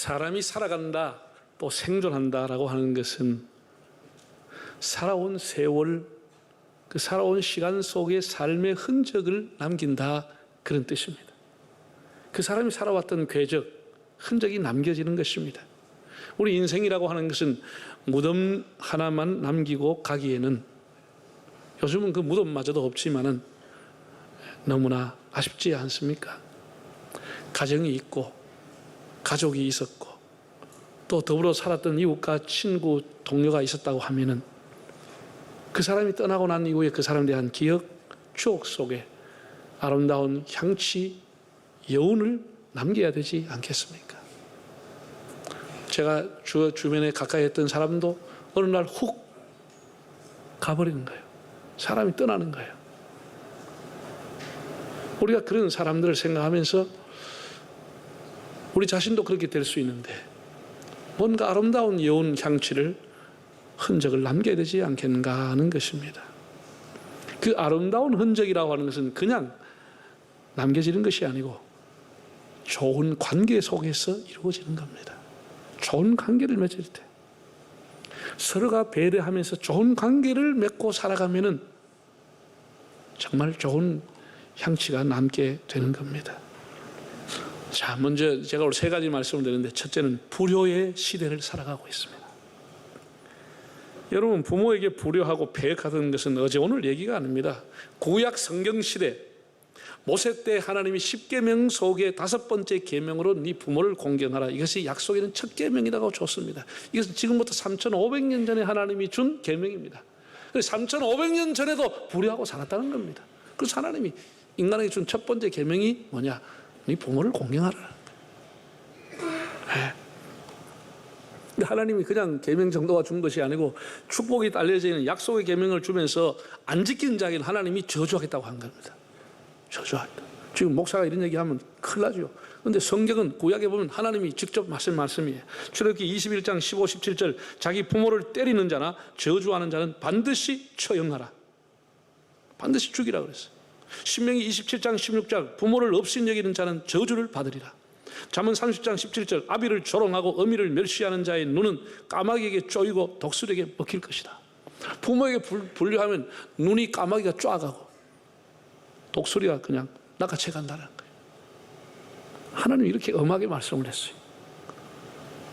사람이 살아간다, 또 생존한다라고 하는 것은 살아온 세월, 그 살아온 시간 속에 삶의 흔적을 남긴다, 그런 뜻입니다. 그 사람이 살아왔던 궤적, 흔적이 남겨지는 것입니다. 우리 인생이라고 하는 것은 무덤 하나만 남기고 가기에는, 요즘은 그 무덤마저도 없지만은 너무나 아쉽지 않습니까? 가정이 있고 가족이 있었고 또 더불어 살았던 이웃과 친구, 동료가 있었다고 하면은 그 사람이 떠나고 난 이후에 그 사람에 대한 기억, 추억 속에 아름다운 향취, 여운을 남겨야 되지 않겠습니까? 제가 주변에 가까이 했던 사람도 어느 날 훅 가버리는 거예요. 사람이 떠나는 거예요. 우리가 그런 사람들을 생각하면서 우리 자신도 그렇게 될 수 있는데 뭔가 아름다운 여운, 향취를, 흔적을 남겨야 되지 않겠는가 하는 것입니다. 그 아름다운 흔적이라고 하는 것은 그냥 남겨지는 것이 아니고 좋은 관계 속에서 이루어지는 겁니다. 좋은 관계를 맺을 때 서로가 배려하면서 좋은 관계를 맺고 살아가면은 정말 좋은 향취가 남게 되는 겁니다. 자, 먼저 제가 오늘 세 가지 말씀을 드렸는데, 첫째는 불효의 시대를 살아가고 있습니다. 여러분, 부모에게 불효하고 배역하던 것은 어제 오늘 얘기가 아닙니다. 구약 성경 시대 모세 때 하나님이 10계명 속의 5번째 계명으로 네 부모를 공경하라, 이것이 약속에는 첫 계명이라고 줬습니다. 이것은 지금부터 3,500년 전에 하나님이 준 계명입니다. 그래서 3,500년 전에도 불효하고 살았다는 겁니다. 그래서 하나님이 인간에게 준 첫 번째 계명이 뭐냐? 네 부모를 공경하라. 네. 근데 하나님이 그냥 계명 정도가 준 것이 아니고 축복이 알려져 있는 약속의 계명을 주면서 안 지키는 자에게는 하나님이 저주하겠다고 한 겁니다. 저주하겠다. 지금 목사가 이런 얘기하면 큰일 나죠. 그런데 성경은 구약에 보면 하나님이 직접 말씀이에요. 출애굽기 21장 15, 17절 자기 부모를 때리는 자나 저주하는 자는 반드시 처형하라. 반드시 죽이라 그랬어요. 신명기 27장 16절 부모를 없인 여기는 자는 저주를 받으리라. 잠언 30장 17절 아비를 조롱하고 어미를 멸시하는 자의 눈은 까마귀에게 쪼이고 독수리에게 먹힐 것이다. 부모에게 불효하면 눈이 까마귀가 쪼아가고 독수리가 그냥 낚아채 간다는 거예요. 하나님이 이렇게 엄하게 말씀을 했어요.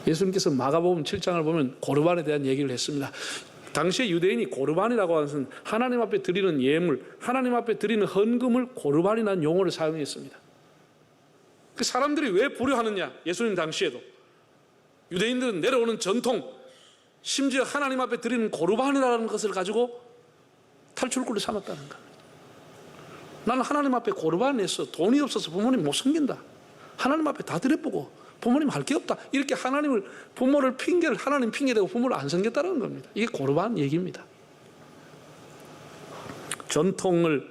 예수님께서 마가복음 7장을 보면 고르반에 대한 얘기를 했습니다. 당시에 유대인이 고르반이라고 하는 것은 하나님 앞에 드리는 예물, 하나님 앞에 드리는 헌금을 고르반이라는 용어를 사용했습니다. 그 사람들이 왜 불효하느냐? 예수님 당시에도 유대인들은 내려오는 전통, 심지어 하나님 앞에 드리는 고르반이라는 것을 가지고 탈출구를 삼았다는 겁니다. 나는 하나님 앞에 고르반 냈어. 돈이 없어서 부모님 못 섬긴다. 하나님 앞에 다 드려보고 부모님 할 게 없다. 이렇게 부모를 하나님 핑계대고 부모를 안 섬겼다는 겁니다. 이게 고르반 얘기입니다. 전통을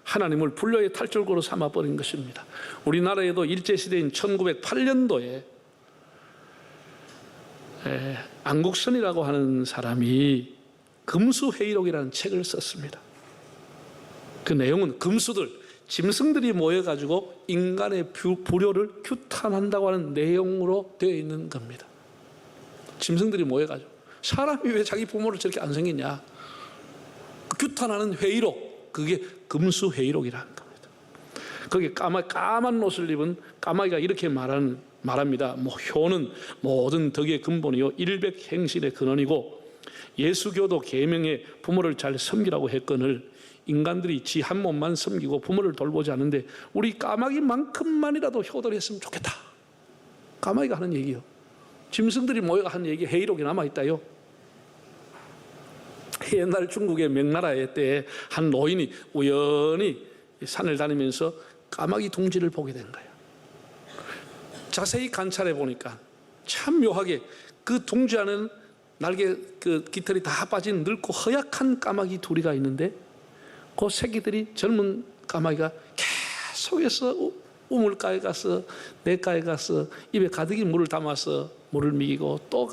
하나님을 불효의 탈출구로 삼아버린 것입니다. 우리나라에도 일제시대인 1908년도에 안국선이라고 하는 사람이 금수회의록이라는 책을 썼습니다. 그 내용은 금수들, 짐승들이 모여가지고 인간의 불효를 규탄한다고 하는 내용으로 되어 있는 겁니다. 짐승들이 모여가지고 사람이 왜 자기 부모를 저렇게 안 섬기냐, 규탄하는 회의록, 그게 금수회의록이라는 겁니다. 거기에 까만 옷을 입은 까마귀가 이렇게 말합니다. 효는 모든 덕의 근본이요 일백행실의 근원이고 예수교도 계명에 부모를 잘 섬기라고 했거늘 인간들이 지 한 몸만 섬기고 부모를 돌보지 않는데 우리 까마귀만큼만이라도 효도를 했으면 좋겠다. 까마귀가 하는 얘기요. 짐승들이 모여가 하는 얘기 회의록이 남아있다요. 옛날 중국의 명나라의 때에 한 노인이 우연히 산을 다니면서 까마귀 둥지를 보게 된 거예요. 자세히 관찰해 보니까 참 묘하게 그 둥지 안에는 날개 깃털이 다 빠진 늙고 허약한 까마귀 둘이가 있는데 그 새끼들이 젊은 까마귀가 계속해서 우물가에 가서 냇가에 가서 입에 가득히 물을 담아서 물을 먹이고 또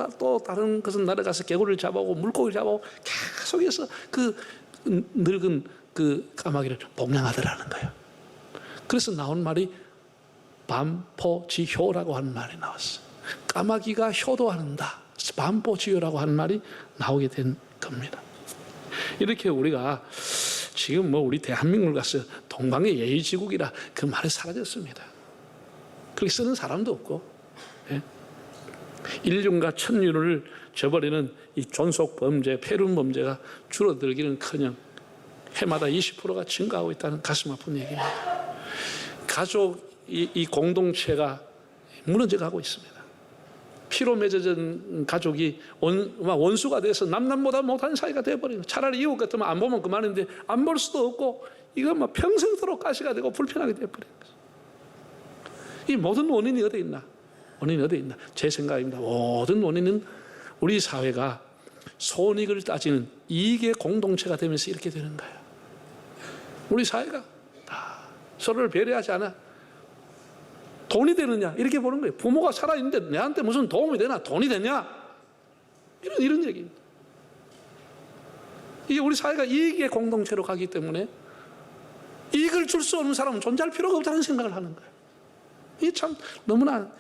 다른 것은 날아가서 개구리를 잡아오고 물고기를 잡아오고 계속해서 그 늙은 그 까마귀를 복양하더라는 거예요. 그래서 나온 말이 반포지효라고 하는 말이 나왔어요. 까마귀가 효도한다, 반포지효라고 하는 말이 나오게 된 겁니다. 이렇게 우리가 지금 우리 대한민국을 가서 동방의 예의지국이라 그 말이 사라졌습니다. 그렇게 쓰는 사람도 없고, 예? 인륜과 천륜을 저버리는 이 존속 범죄, 폐륜 범죄가 줄어들기는커녕 해마다 20%가 증가하고 있다는 가슴 아픈 얘기입니다. 가족 이 공동체가 무너져가고 있습니다. 피로 맺어진 가족이 원수가 돼서 남남보다 못한 사이가 되어버리는, 차라리 이웃 같으면 안 보면 그만인데 안 볼 수도 없고 이건 평생도록 가시가 되고 불편하게 되어버리는 거죠. 이 모든 원인이 어디 있나? 원인이 어디 있나? 제 생각입니다. 모든 원인은 우리 사회가 손익을 따지는 이익의 공동체가 되면서 이렇게 되는 거예요. 우리 사회가 다 서로를 배려하지 않아. 돈이 되느냐 이렇게 보는 거예요. 부모가 살아있는데 내한테 무슨 도움이 되나? 돈이 되냐? 이런 얘기입니다. 이게 우리 사회가 이익의 공동체로 가기 때문에 이익을 줄 수 없는 사람은 존재할 필요가 없다는 생각을 하는 거예요. 이게 참 너무나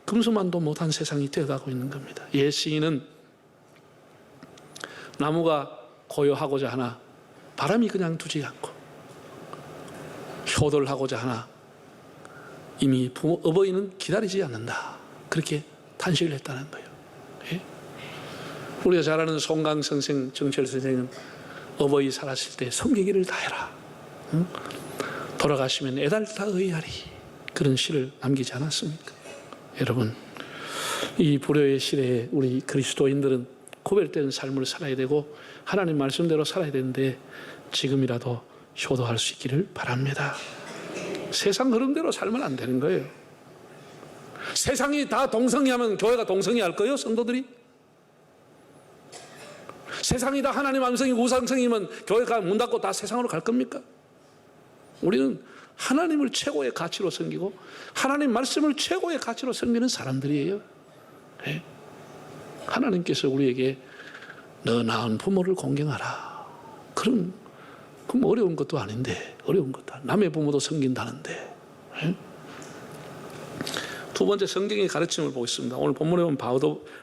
금수만도 못한 세상이 되어가고 있는 겁니다. 옛 시인은 나무가 고요하고자 하나 바람이 그냥 두지 않고, 효도를 하고자 하나 이미 어버이는 기다리지 않는다, 그렇게 탄식을 했다는 거예요. 예? 우리가 잘 아는 송강 선생, 정철 선생은 어버이 살았을 때 섬기기를 다해라, 응? 돌아가시면 애달다 의하리, 그런 시를 남기지 않았습니까? 여러분, 이 불효의 시대에 우리 그리스도인들은 구별된 삶을 살아야 되고 하나님 말씀대로 살아야 되는데 지금이라도 효도할 수 있기를 바랍니다. 세상 흐름대로 살면 안 되는 거예요. 세상이 다 동성이하면 교회가 동성이할 거예요, 성도들이? 세상이 다 하나님 암성이고 우상성이면 교회가 문 닫고 다 세상으로 갈 겁니까? 우리는 하나님을 최고의 가치로 섬기고 하나님 말씀을 최고의 가치로 섬기는 사람들이에요. 네? 하나님께서 우리에게 너 낳은 부모를 공경하라, 그럼 어려운 것도 아닌데, 어려운 것도 남의 부모도 섬긴다는데. 네? 두 번째, 성경의 가르침을 보겠습니다. 오늘 본문에 보면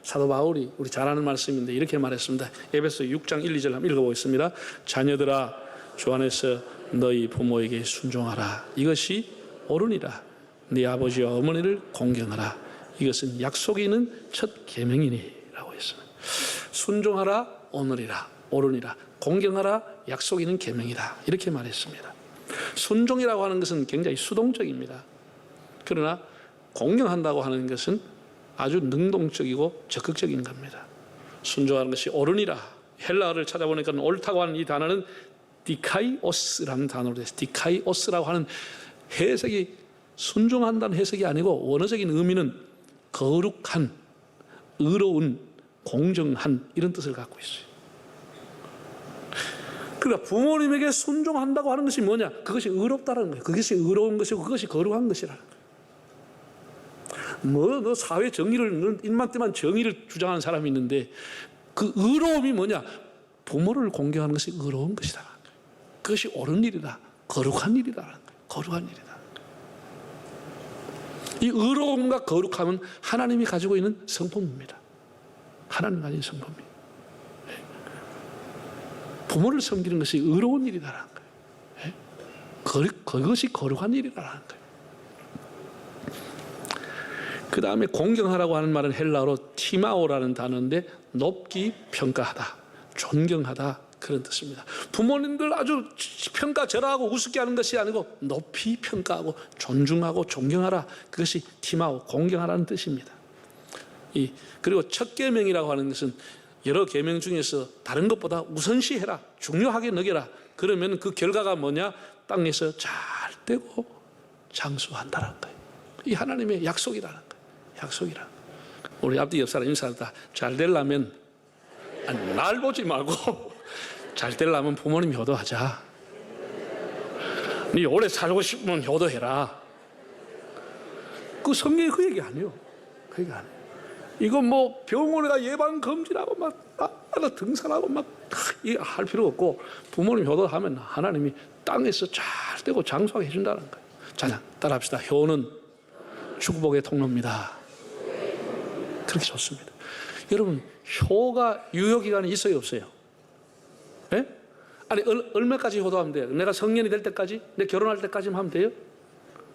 사도 바울이 우리 잘 아는 말씀인데 이렇게 말했습니다. 에베소 6장 1, 2절 한번 읽어보겠습니다. 자녀들아, 주 안에서 너희 부모에게 순종하라. 이것이 옳으니라. 네 아버지와 어머니를 공경하라. 이것은 약속이 있는 첫 계명이니 라고 했습니다. 순종하라, 오늘이라, 옳으니라. 공경하라, 약속이 있는 계명이다, 이렇게 말했습니다. 순종이라고 하는 것은 굉장히 수동적입니다. 그러나 공경한다고 하는 것은 아주 능동적이고 적극적인 겁니다. 순종하는 것이 옳으니라. 헬라어를 찾아보니까 옳다고 하는 이 단어는 디카이오스라는 단어로 됐어요. 디카이오스라고 하는 해석이 순종한다는 해석이 아니고 원어적인 의미는 거룩한, 의로운, 공정한, 이런 뜻을 갖고 있어요. 그러니까 부모님에게 순종한다고 하는 것이 뭐냐? 그것이 의롭다라는 거예요. 그것이 의로운 것이고 그것이 거룩한 것이라는 거예요. 너 사회 정의를, 입만 때만 정의를 주장하는 사람이 있는데 그 의로움이 뭐냐? 부모를 공경하는 것이 의로운 것이다. 그것이 옳은 일이다, 거룩한 일이다라는 거예요. 거룩한 일이다. 이 의로움과 거룩함은 하나님이 가지고 있는 성품입니다. 하나님 가진 성품이에요. 부모를 섬기는 것이 의로운 일이다라는 거예요. 그것이 거룩한 일이라는 거예요. 그 다음에 공경하라고 하는 말은 헬라어로 티마오라는 단어인데 높기 평가하다, 존경하다, 그런 뜻입니다. 부모님들 아주 평가절하하고 우습게 하는 것이 아니고 높이 평가하고 존중하고 존경하라, 그것이 티마오, 공경하라는 뜻입니다. 그리고 첫 계명이라고 하는 것은 여러 계명 중에서 다른 것보다 우선시해라, 중요하게 여겨라. 그러면 그 결과가 뭐냐? 땅에서 잘 되고 장수한다는 거예요. 이 하나님의 약속이라는 거예요. 약속이라. 우리 앞뒤 옆 사람 인사하다 잘 되려면 날 보지 말고 잘 되려면 부모님 효도하자. 네 오래 살고 싶으면 효도해라. 그 성경이 그 얘기 아니에요. 그 얘기 아니에요. 이거 뭐 병원에 가 예방 검진하고 막 등산하고 막 할 필요 없고 부모님 효도하면 하나님이 땅에서 잘 되고 장수하게 해준다는 거예요. 자, 따라합시다. 효는 축복의 통로입니다. 그렇게 좋습니다. 여러분, 효가 유효기간이 있어요, 없어요? 예? 아니, 얼마까지 효도하면 돼요? 내가 성년이 될 때까지? 내 결혼할 때까지만 하면 돼요?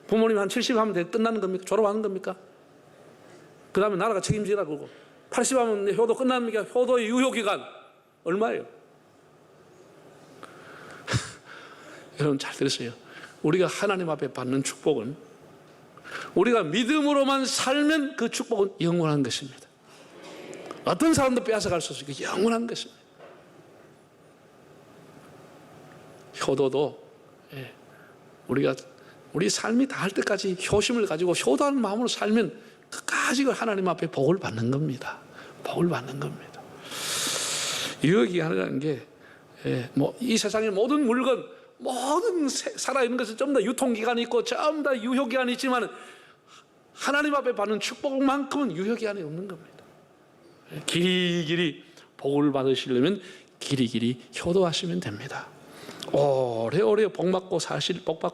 부모님 한 70 하면 돼? 끝나는 겁니까? 졸업하는 겁니까? 그 다음에 나라가 책임지라 그러고 80 하면 효도 끝납니까? 효도의 유효기간 얼마예요? 여러분 잘 들으세요. 우리가 하나님 앞에 받는 축복은 우리가 믿음으로만 살면 그 축복은 영원한 것입니다. 어떤 사람도 빼앗아갈 수 없으니까 영원한 것입니다. 효도도 우리가 우리 삶이 다할 때까지 효심을 가지고 효도하는 마음으로 살면 끝까지 하나님 앞에 복을 받는 겁니다. 복을 받는 겁니다. 유효기간이라는 게 뭐 이 세상의 모든 물건, 모든 살아있는 것은 전부 다 유통기간이 있고 전부 다 유효기간이 있지만 하나님 앞에 받는 축복만큼은 유효기간이 없는 겁니다. 길이길이 복을 받으시려면 길이길이 효도하시면 됩니다. 오래오래 복 받고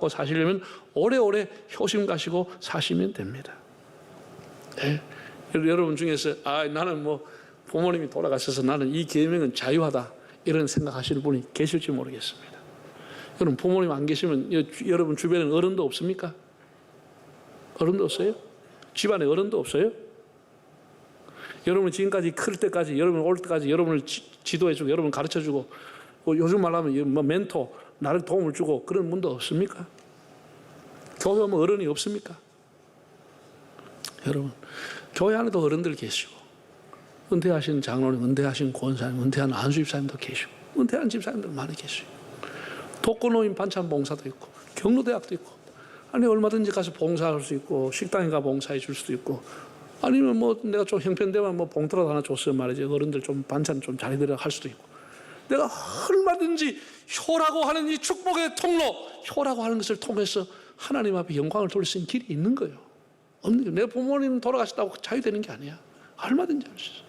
사시려면 오래오래 효심 가시고 사시면 됩니다. 여러분 중에서 나는 뭐 부모님이 돌아가셔서 나는 이 계명은 자유하다 이런 생각하시는 분이 계실지 모르겠습니다. 여러분 부모님 안 계시면 여러분 주변에 어른도 없습니까? 어른도 없어요? 집안에 어른도 없어요? 여러분 지금까지 클 때까지 여러분 올 때까지 여러분을 지도해주고 여러분 가르쳐주고 요즘 말하면 뭐 멘토 나를 도움을 주고 그런 분도 없습니까? 교회 오면 어른이 없습니까? 여러분 교회 안에도 어른들 계시고 은퇴하신 장로님, 은퇴하신 권사님, 은퇴한 안수집사님도 계시고 은퇴한 집사님들 많이 계시고 독거노인 반찬 봉사도 있고 경로대학도 있고 아니 얼마든지 가서 봉사할 수 있고 식당에 가 봉사해 줄 수도 있고 아니면 뭐 내가 좀 형편되면 뭐 봉투라도 하나 줬으면 말이지 어른들 좀 반찬 좀 잘해드려 할 수도 있고 내가 얼마든지 효라고 하는 이 축복의 통로, 효라고 하는 것을 통해서 하나님 앞에 영광을 돌릴 수 있는 길이 있는 거예요. 없는 거예요. 내 부모님 돌아가셨다고 자유되는 게 아니야. 얼마든지 할 수 있어.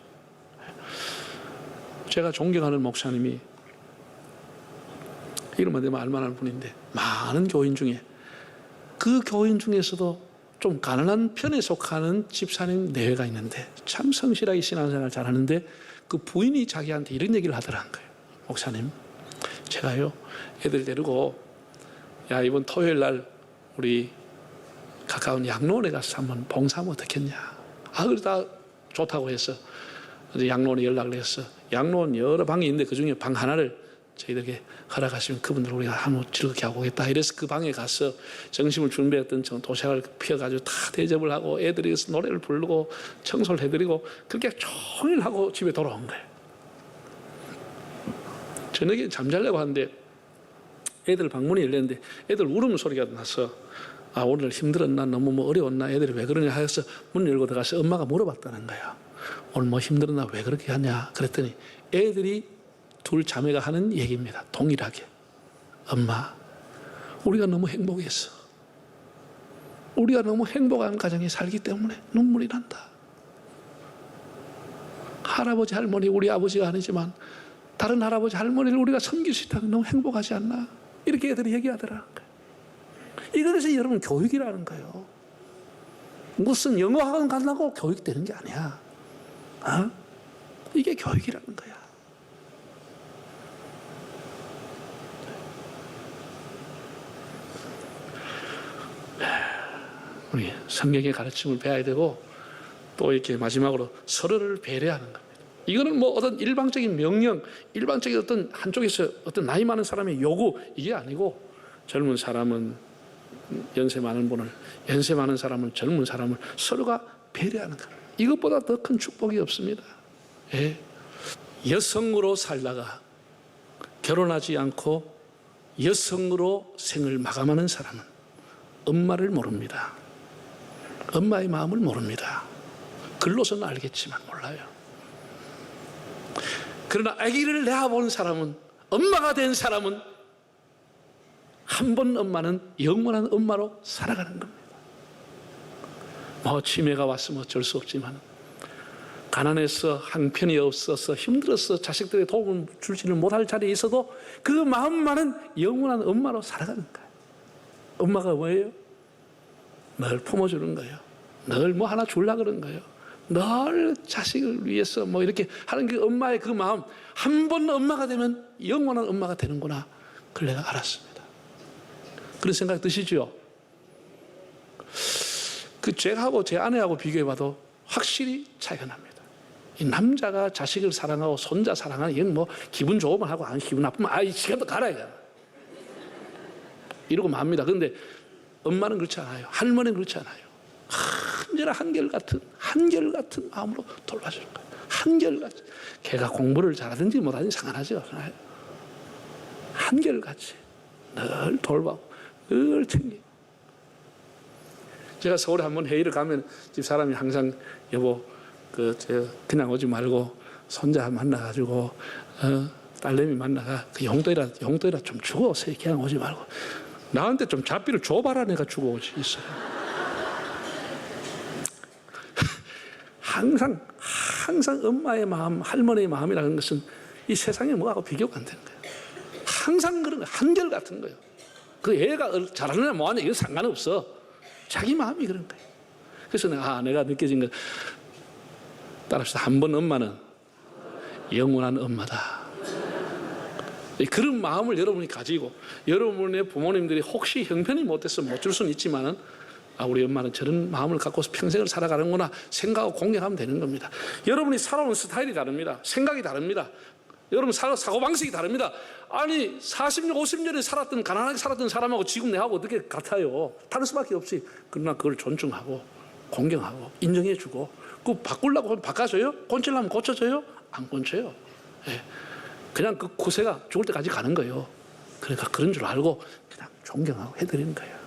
제가 존경하는 목사님이 이름만 되면 알만한 분인데 많은 교인 중에 그 교인 중에서도 좀 가난한 편에 속하는 집사님 내외가 있는데 참 성실하게 신앙생활 잘하는데 그 부인이 자기한테 이런 얘기를 하더라는 거예요. 목사님, 제가요 애들 데리고 야 이번 토요일 날 우리 가까운 양로원에 가서 한번 봉사하면 어떻겠냐. 그러다 좋다고 해서 양로원에 연락을 했어. 양로원 여러 방이 있는데 그중에 방 하나를 저희들에게 허락하시면 그분들 우리가 한번 즐겁게 하고 오겠다. 이래서 그 방에 가서 점심을 준비했던 도시락을 피워가지고 다 대접을 하고 애들이 노래를 부르고 청소를 해드리고 그렇게 종일 하고 집에 돌아온 거예요. 저녁에 잠자려고 하는데 애들 방문이 열렸는데 애들 울음소리가 나서 오늘 힘들었나 너무 뭐 어려웠나 애들이 왜 그러냐 해서 문 열고 들어가서 엄마가 물어봤다는 거야. 오늘 뭐 힘들었나 왜 그렇게 하냐 그랬더니 애들이 둘 자매가 하는 얘기입니다. 동일하게. 엄마, 우리가 너무 행복했어. 우리가 너무 행복한 가정에 살기 때문에 눈물이 난다. 할아버지 할머니 우리 아버지가 아니지만 다른 할아버지 할머니를 우리가 섬길 수 있다면 너무 행복하지 않나? 이렇게 애들이 얘기하더라는 거예요. 이것이 여러분 교육이라는 거예요. 무슨 영어학원 간다고 교육되는 게 아니야. 이게 교육이라는 거야. 우리 성경의 가르침을 배워야 되고 또 이렇게 마지막으로 서로를 배려하는 겁니다. 이거는 뭐 어떤 일방적인 명령, 일방적인 어떤 한쪽에서 어떤 나이 많은 사람의 요구 이게 아니고 젊은 사람은 연세 많은 분을, 연세 많은 사람은 젊은 사람을 서로가 배려하는 겁니다. 이것보다 더 큰 축복이 없습니다. 여성으로 살다가 결혼하지 않고 여성으로 생을 마감하는 사람은 엄마를 모릅니다. 엄마의 마음을 모릅니다. 글로서는 알겠지만 몰라요. 그러나 아기를 낳아본 사람은, 엄마가 된 사람은 한 번 엄마는 영원한 엄마로 살아가는 겁니다. 뭐 치매가 왔으면 어쩔 수 없지만 가난해서 한편이 없어서 힘들어서 자식들의 도움을 주지는 못할 자리에 있어도 그 마음만은 영원한 엄마로 살아가는 거예요. 엄마가 뭐예요? 늘 품어주는 거예요. 늘 뭐 하나 주려고 그러는 거예요. 늘 자식을 위해서 뭐 이렇게 하는 게 엄마의 그 마음, 한 번 엄마가 되면 영원한 엄마가 되는구나, 그걸 내가 알았습니다. 그런 생각 드시죠? 그 제가하고 제 아내하고 비교해봐도 확실히 차이가 납니다. 이 남자가 자식을 사랑하고 손자 사랑하는, 이건 뭐 기분 좋으면 하고 안 기분 나쁘면 이 시간도 가라 이거 이러고 맙니다. 그런데 엄마는 그렇지 않아요. 할머니는 그렇지 않아요. 언제나 한결같은 마음으로 돌봐주는 거예요. 한결같이. 걔가 공부를 잘하든지 못하든지 상관하지 않아요. 한결같이 늘 돌봐고 늘 챙기고. 제가 서울에 한번 회의를 가면 집 사람이 항상 여보 그냥 오지 말고 손자 만나가지고 딸내미 만나가 그 용돈이라 좀 주고 오세요. 그냥 오지 말고 나한테 좀 잡비를 줘봐라. 내가 주고 오지 있어요. 항상 엄마의 마음, 할머니의 마음이라는 것은 이 세상에 뭐하고 비교가 안 되는 거예요. 항상 그런 거예요. 한결같은 거예요. 그 애가 잘하느냐 뭐하냐 이건 상관없어. 자기 마음이 그런 거예요. 그래서 내가 느껴진 건 따라합시다. 한 번 엄마는 영원한 엄마다. 그런 마음을 여러분이 가지고 여러분의 부모님들이 혹시 형편이 못해서 못 줄 수는 있지만은 우리 엄마는 저런 마음을 갖고 평생을 살아가는구나 생각하고 공경하면 되는 겁니다. 여러분이 살아온 스타일이 다릅니다. 생각이 다릅니다. 여러분 사고방식이 다릅니다. 아니 40년 50년에 가난하게 살았던 사람하고 지금 내하고 어떻게 같아요? 다를 수밖에 없지. 그러나 그걸 존중하고 공경하고 인정해주고 그 바꾸려고 하면 바꿔줘요? 고치려면 고쳐줘요? 안 고쳐요. 예. 그냥 그 고세가 죽을 때까지 가는 거예요. 그러니까 그런 줄 알고 그냥 존경하고 해드리는 거예요.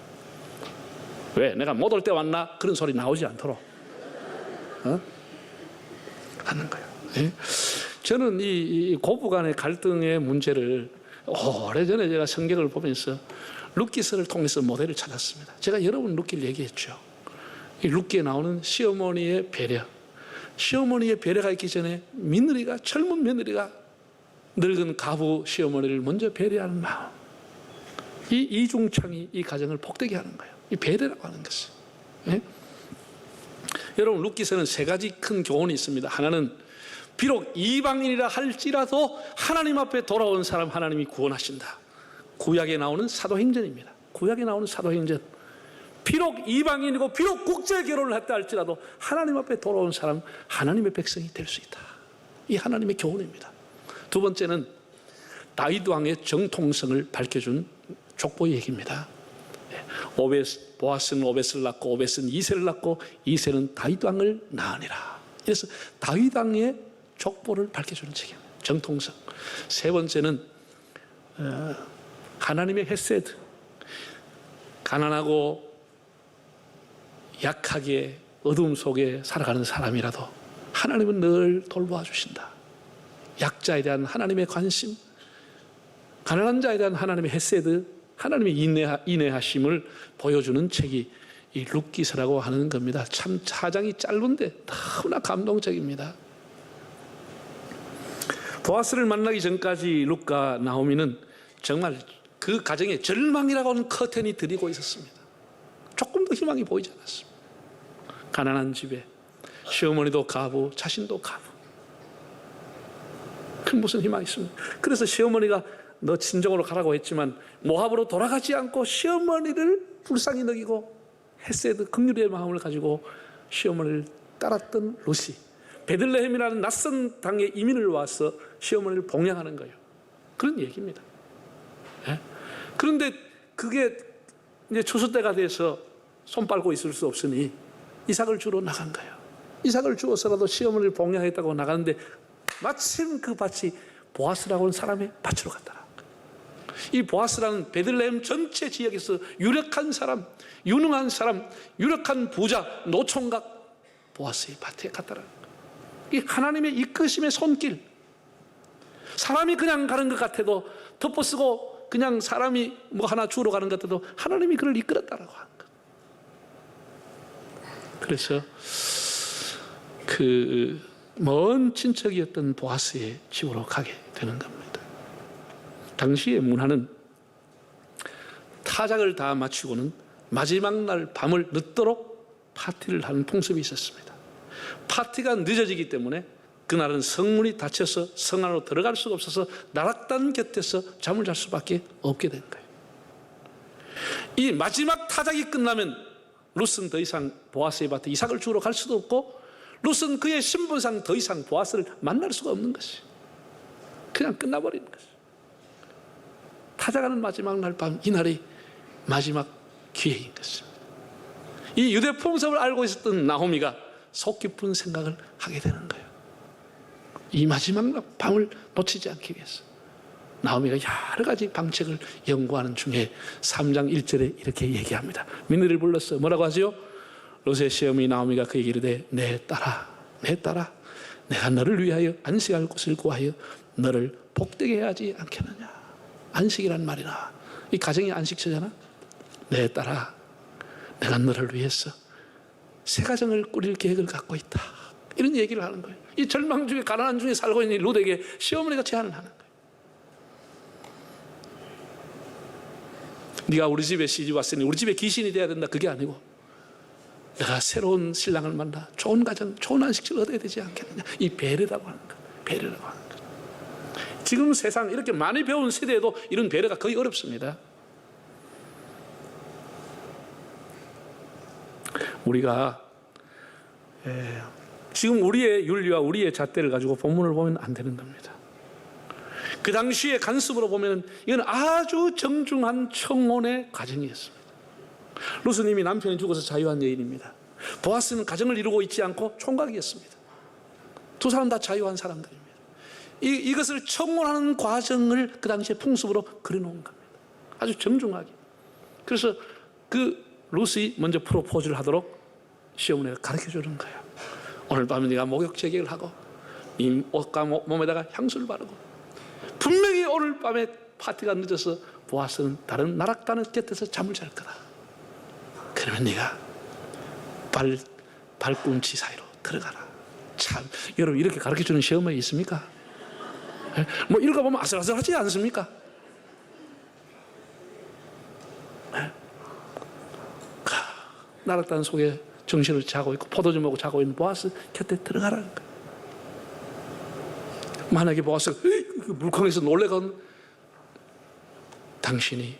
왜? 내가 못 올 때 왔나? 그런 소리 나오지 않도록 하는 거예요. 예? 저는 이 고부 간의 갈등의 문제를 오래전에 제가 성경을 보면서 룻기서를 통해서 모델을 찾았습니다. 제가 여러분 룻기를 얘기했죠. 이 룻기에 나오는 시어머니의 배려. 시어머니의 배려가 있기 전에 젊은 며느리가 늙은 가부 시어머니를 먼저 배려하는 마음. 이 이중창이 이 가정을 복되게 하는 거예요. 이 배려라고 하는 것은. 예? 여러분 룻기서는 세 가지 큰 교훈이 있습니다. 하나는 비록 이방인이라 할지라도 하나님 앞에 돌아온 사람 하나님이 구원하신다. 구약에 나오는 사도행전입니다. 구약에 나오는 사도행전. 비록 이방인이고 비록 국제 결혼을 했다 할지라도 하나님 앞에 돌아온 사람 하나님의 백성이 될 수 있다. 이 하나님의 교훈입니다. 두 번째는 다윗 왕의 정통성을 밝혀준 족보의 얘기입니다. 보아스는 오벳을 낳고 오벳은 이새를 낳고 이새는 다윗 왕을 낳으니라. 그래서 다윗 왕의 족보를 밝혀주는 책입니다. 정통성. 세 번째는 하나님의 헤세드. 가난하고 약하게 어둠 속에 살아가는 사람이라도 하나님은 늘 돌보아 주신다. 약자에 대한 하나님의 관심, 가난한 자에 대한 하나님의 헤세드, 하나님의 인내하심을 보여주는 책이 이 룻기서라고 하는 겁니다. 참 사장이 짧은데 너무나 감동적입니다. 보아스를 만나기 전까지 룻과 나오미는 정말 그 가정에 절망이라고 하는 커튼이 들이고 있었습니다. 조금도 희망이 보이지 않았습니다. 가난한 집에 시어머니도 가부, 자신도 가부. 그 무슨 희망이 있습니까? 그래서 시어머니가 너 친정으로 가라고 했지만 모압으로 돌아가지 않고 시어머니를 불쌍히 여기고 헤세드 긍휼의 마음을 가지고 시어머니를 따랐던 룻이 베들레헴이라는 낯선 땅에 이민을 와서 시어머니를 봉양하는 거예요. 그런 얘기입니다. 예? 그런데 그게 이제 추수 때가 돼서 손 빨고 있을 수 없으니 이삭을 주러 나간 거예요. 이삭을 주어서라도 시어머니를 봉양했다고 나가는데 마침 그 밭이 보아스라고 하는 사람의 밭으로 갔더라. 이 보아스라는 베들레헴 전체 지역에서 유력한 사람, 유능한 사람, 유력한 부자, 노총각 보아스의 밭에 갔더라. 이 하나님의 이끄심의 손길. 사람이 그냥 가는 것 같아도 덮어쓰고 그냥 사람이 뭐 하나 주러 가는 것 같아도 하나님이 그를 이끌었다라고 하는 것. 그래서 그 먼 친척이었던 보아스의 집으로 가게 되는 겁니다. 당시의 문화는 타작을 다 마치고는 마지막 날 밤을 늦도록 파티를 하는 풍습이 있었습니다. 파티가 늦어지기 때문에 그날은 성문이 닫혀서 성 안으로 들어갈 수가 없어서 나락단 곁에서 잠을 잘 수밖에 없게 된 거예요. 이 마지막 타작이 끝나면 룻은 더 이상 보아스의 밭에 이삭을 주우러 갈 수도 없고, 룻은 그의 신분상 더 이상 보아스를 만날 수가 없는 것이 그냥 끝나버리는 것이. 타작하는 마지막 날 밤, 이날이 마지막 기회인 것입니다. 이 유대 풍습을 알고 있었던 나오미가 속 깊은 생각을 하게 되는 거예요. 이 마지막 밤을 놓치지 않기 위해서 나오미가 여러 가지 방책을 연구하는 중에 3장 1절에 이렇게 얘기합니다. 며느리를 불렀어. 뭐라고 하죠? 롯의 시어머니 나오미가 그에게 이르되 내 딸아, 내 딸아, 내가 너를 위하여 안식할 곳을 구하여 너를 복되게 해야지 않겠느냐. 안식이란 말이나 이 가정이 안식처잖아. 내 딸아, 내가 너를 위해서 새 가정을 꾸릴 계획을 갖고 있다. 이런 얘기를 하는 거예요. 이 절망 중에 가난한 중에 살고 있는 롯에게 시어머니가 제안을 하는 거예요. 네가 우리 집에 시집 왔으니 우리 집에 귀신이 돼야 된다. 그게 아니고 내가 새로운 신랑을 만나 좋은 가정, 좋은 안식처를 얻어야 되지 않겠느냐. 이 배려라고 하는 거예요. 배려라고 하는 거예요. 지금 세상 이렇게 많이 배운 세대에도 이런 배려가 거의 어렵습니다. 우리가 지금 우리의 윤리와 우리의 잣대를 가지고 본문을 보면 안 되는 겁니다. 그 당시의 관습으로 보면 이건 아주 정중한 청혼의 과정이었습니다. 룻은 이미 남편이 죽어서 자유한 여인입니다. 보아스는 가정을 이루고 있지 않고 총각이었습니다. 두 사람 다 자유한 사람들입니다. 이것을 청혼하는 과정을 그 당시의 풍습으로 그려놓은 겁니다. 아주 정중하게. 그래서 그 룻이 먼저 프로포즈를 하도록 시어머니가 가르쳐주는 거예요. 오늘 밤에 네가 목욕 제격을 하고 이 옷과 몸에다가 향수를 바르고, 분명히 오늘 밤에 파티가 늦어서 보아스는 다른 나락단의 곁에서 잠을 잘 거다. 그러면 네가 발꿈치 사이로 들어가라. 참, 여러분 이렇게 가르쳐주는 시어머니 있습니까? 뭐 읽어보면 아슬아슬하지 않습니까? 나락단 속에 정신을 자고 있고 포도주 먹고 자고 있는 보아스 곁에 들어가라는 거예요. 만약에 보아스가 물컹해서 놀래건 당신이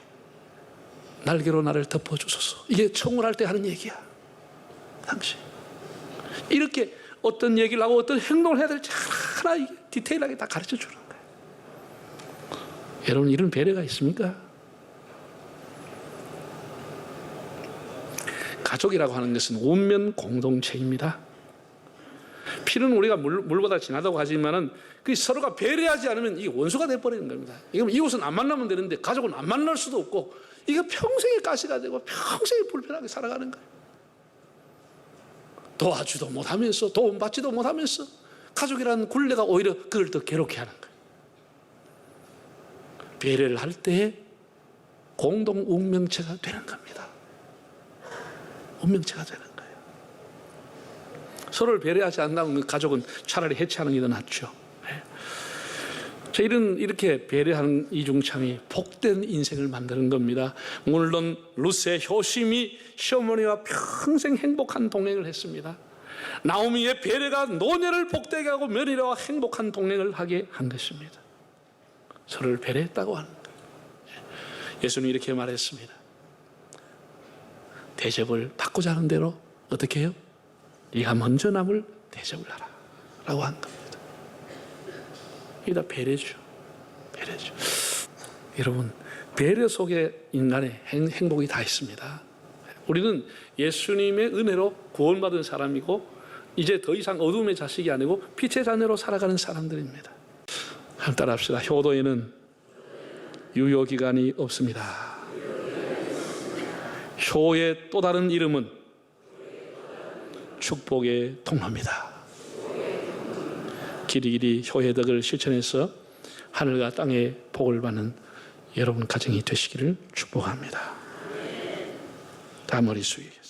날개로 나를 덮어주소서. 이게 청혼할 때 하는 얘기야. 당신 이렇게 어떤 얘기를 하고 어떤 행동을 해야 될지 하나 디테일하게 다 가르쳐 주는 거예요. 여러분 이런 배려가 있습니까? 가족이라고 하는 것은 운명 공동체입니다. 피는 우리가 물보다 진하다고 하지만은 그 서로가 배려하지 않으면 이게 원수가 돼버리는 겁니다. 이곳은 안 만나면 되는데 가족은 안 만날 수도 없고, 이거 평생의 가시가 되고 평생에 불편하게 살아가는 거예요. 도와주도 못하면서 도움받지도 못하면서 가족이라는 굴레가 오히려 그를 더 괴롭게 하는 거예요. 배려를 할 때 공동 운명체가 되는 겁니다. 운명체가 되는 거예요. 서로를 배려하지 않는다면 그 가족은 차라리 해체하는 게 더 낫죠. 자, 이렇게 배려하는 이중창이 복된 인생을 만드는 겁니다. 물론 룻의 효심이 시어머니와 평생 행복한 동행을 했습니다. 나오미의 배려가 노년을 복되게 하고 며느리와 행복한 동행을 하게 한 것입니다. 서로를 배려했다고 하는 거예요. 예수님이 이렇게 말했습니다. 대접을 받고자 하는 대로 어떻게 해요? 네가 먼저 남을 대접을 하라 라고 한 겁니다. 이게 다 배려죠. 배려죠. 여러분, 배려 속에 인간의 행복이 다 있습니다. 우리는 예수님의 은혜로 구원받은 사람이고 이제 더 이상 어둠의 자식이 아니고 빛의 자녀로 살아가는 사람들입니다. 한번 따라합시다. 효도에는 유효기간이 없습니다. 효의 또 다른 이름은 축복의 통로입니다. 길이길이 효의 덕을 실천해서 하늘과 땅의 복을 받는 여러분 가정이 되시기를 축복합니다. 다 머리 숙이게.